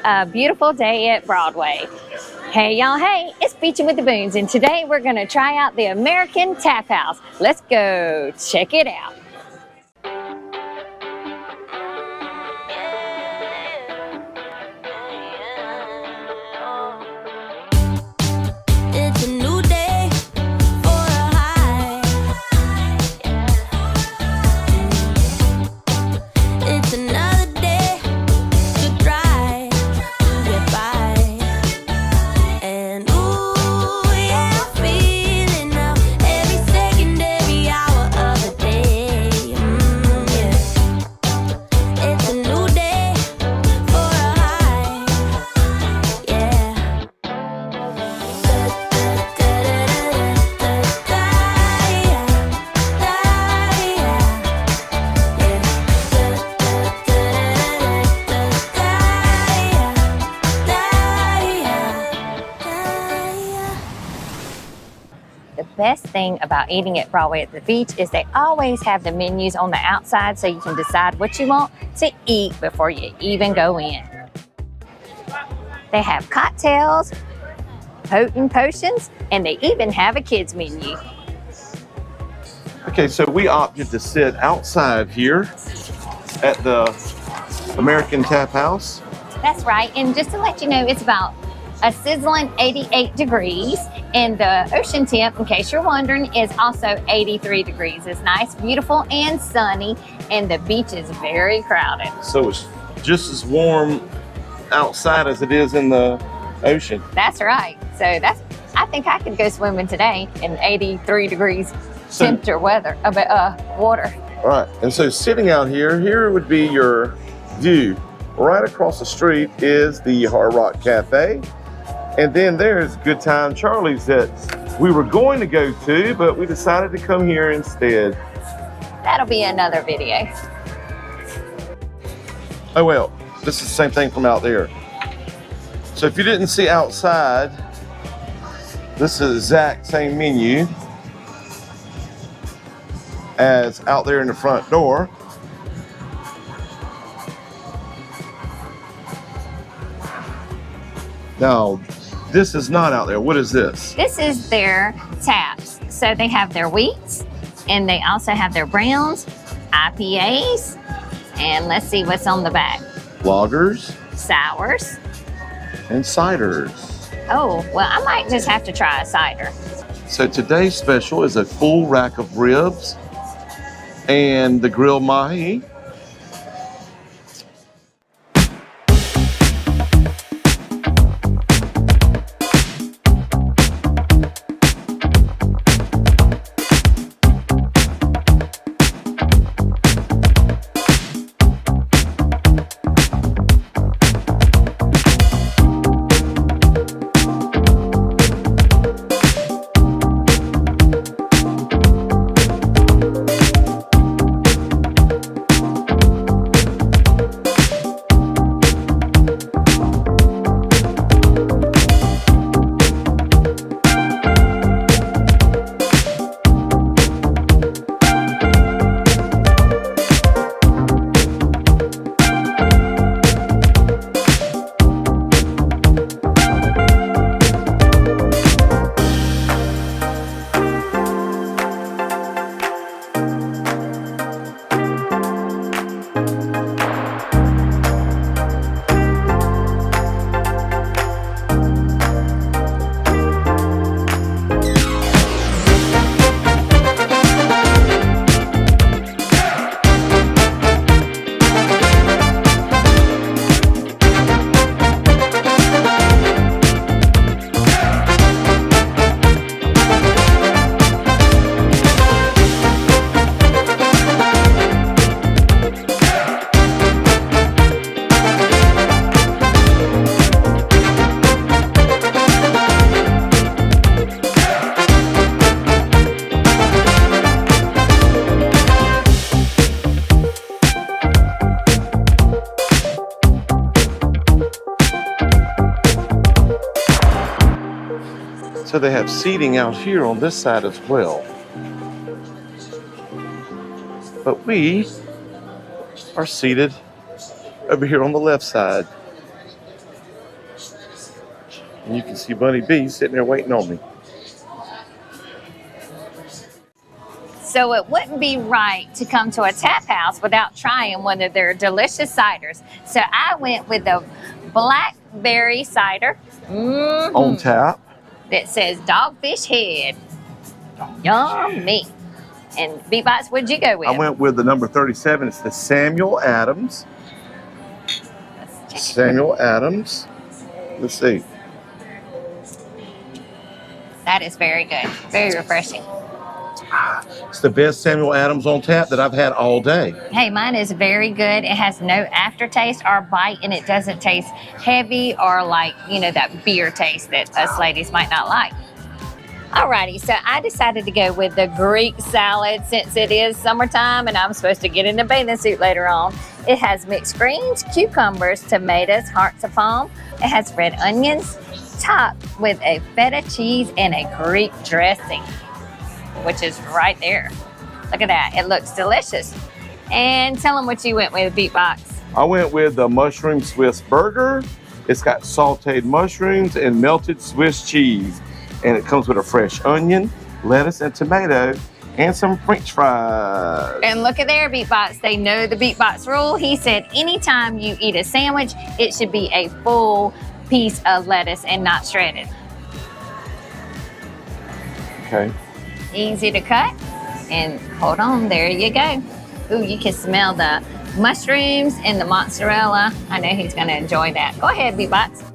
a beautiful day at Broadway. Hey y'all, hey, it's Beachin With The Boones, and today we're gonna try out the American Tap House. Let's go check it out. It's a new day for a high. It's another day to try to get by. And ooh, yeah, I'm feeling now every second, every hour of the day. Yeah. It's a new day for a high. Yeah. The best thing about eating at Broadway at the beach is they always have the menus on the outside so you can decide what you want to eat before you even go in. They have cocktails, potent potions, and they even have a kids menu. Okay, so we opted to sit outside here at the American Tap House. That's right, and just to let you know, it's about a sizzling 88 degrees, and the ocean temp, in case you're wondering, is also 83 degrees. It's nice, beautiful, and sunny, and the beach is very crowded. So it's just as warm outside as it is in the ocean. That's right. So I think I could go swimming today in 83 degrees temperature water. All right, and so sitting out here would be your view. Right across the street is the Hardrock Cafe. And then there's Good Time Charlie's that we were going to go to, but we decided to come here instead. That'll be another video. Oh well, this is the same thing from out there. So if you didn't see outside, this is the exact same menu as out there in the front door. Now, this is not out there. What is this? This is their taps. So they have their wheats, and they also have their browns, IPAs, and let's see what's on the back. Lagers Sours. and ciders. Oh, well, I might just have to try a cider. So today's special is a full rack of ribs and the grilled mahi. So they have seating out here on this side as well. But we are seated over here on the left side. And you can see Bunny B sitting there waiting on me. So it wouldn't be right to come to a tap house without trying one of their delicious ciders. So I went with the blackberry cider. On tap. That says Dogfish Head. Yummy. And Beatbox, what'd you go with? I went with the number 37. It's the Samuel Adams. Samuel Adams. Let's see. That is very good. Very refreshing. It's the best Samuel Adams on tap that I've had all day. Hey, mine is very good. It has no aftertaste or bite, and it doesn't taste heavy or like, you know, that beer taste that us ladies might not like. Alrighty, so I decided to go with the Greek salad since it is summertime and I'm supposed to get in a bathing suit later on. It has mixed greens, cucumbers, tomatoes, hearts of palm. It has red onions, topped with a feta cheese and a Greek dressing, which is right there. Look at that, it looks delicious. And tell them what you went with, Beatbox. I went with the mushroom Swiss burger. It's got sauteed mushrooms and melted Swiss cheese. And it comes with a fresh onion, lettuce, and tomato, and some French fries. And look at there, Beatbox. They know the Beatbox rule. He said anytime you eat a sandwich, it should be a full piece of lettuce and not shredded. Okay. Easy to cut. And hold on, there you go. Ooh, you can smell the mushrooms and the mozzarella. I know he's gonna enjoy that. Go ahead, Beatbox.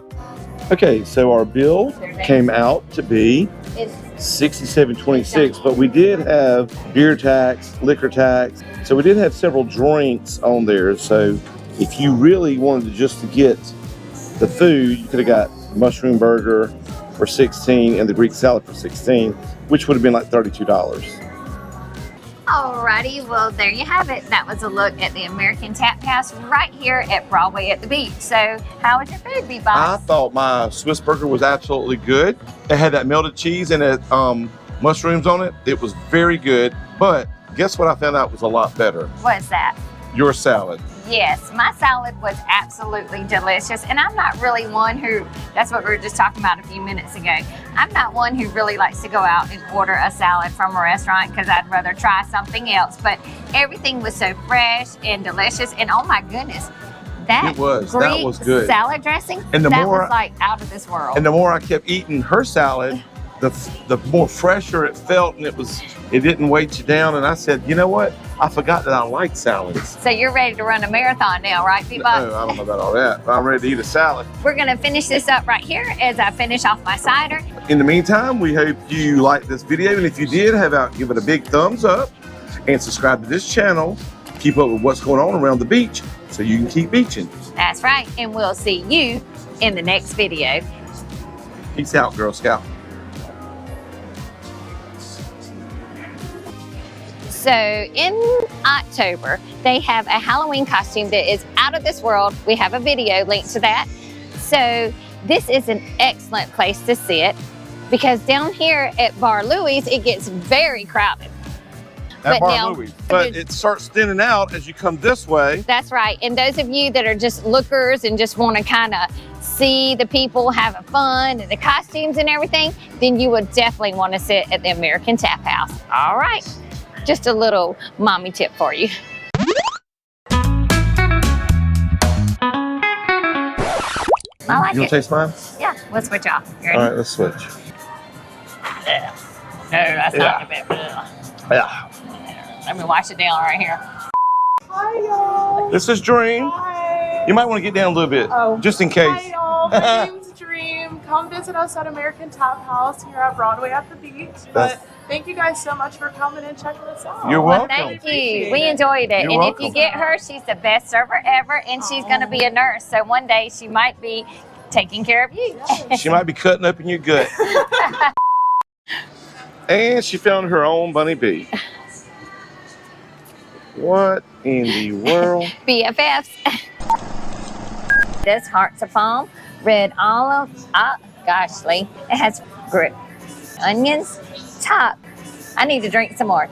Okay, so our bill came out to be $67.26, but we did have beer tax, liquor tax, so we did have several drinks on there. So if you really wanted just to get the food, you could have got mushroom burger for $16 and the Greek salad for $16, which would have been like $32. Alrighty, well there you have it. That was a look at the American Tap House right here at Broadway at the beach. So how was your food, Beatbox? I thought my Swiss burger was absolutely good. It had that melted cheese and it, mushrooms on it. It was very good, but guess what I found out was a lot better? What's that? Your salad. Yes, my salad was absolutely delicious. And I'm not really one who, that's what we were just talking about a few minutes ago. I'm not one who really likes to go out and order a salad from a restaurant because I'd rather try something else. But everything was so fresh and delicious. And oh my goodness, that was good. Salad dressing, and the that more, was like out of this world. And the more I kept eating her salad, the more fresher it felt, and it didn't weight you down. And I said, you know what? I forgot that I like salads. So you're ready to run a marathon now, right, Beatbox? No, I don't know about all that, but I'm ready to eat a salad. We're gonna finish this up right here as I finish off my cider. In the meantime, we hope you liked this video, and if you did, give it a big thumbs up and subscribe to this channel. Keep up with what's going on around the beach so you can keep beaching. That's right, and we'll see you in the next video. Peace out, Girl Scout. So in October, they have a Halloween costume that is out of this world. We have a video linked to that. So this is an excellent place to sit because down here at Bar Louie's, it gets very crowded. At Bar Louie's, but it starts thinning out as you come this way. That's right. And those of you that are just lookers and just want to kind of see the people having fun and the costumes and everything, then you would definitely want to sit at the American Tap House. All right. Just a little mommy tip for you. I like You want it. to taste mine? Yeah, let's switch off. You ready? All right, let's switch. Yeah. No, that's not a bit. Yeah. Let me wash it down right here. Hi, y'all. This is Dream. Hi. You might want to get down a little bit, just in case. Hi, y'all. My name's Dream. Come visit us at American Tap House here at Broadway at the beach. But thank you guys so much for coming and checking us out. You're welcome. Thank you. We enjoyed it. You're and welcome. if you get her, she's the best server ever, and she's going to be a nurse. So one day she might be taking care of you. She might be cutting up in your gut. And she found her own Bunny Bee. What in the world? BFFs. This hearts of palm, red olive, gosh, Lee. It has onions, top. I need to drink some more.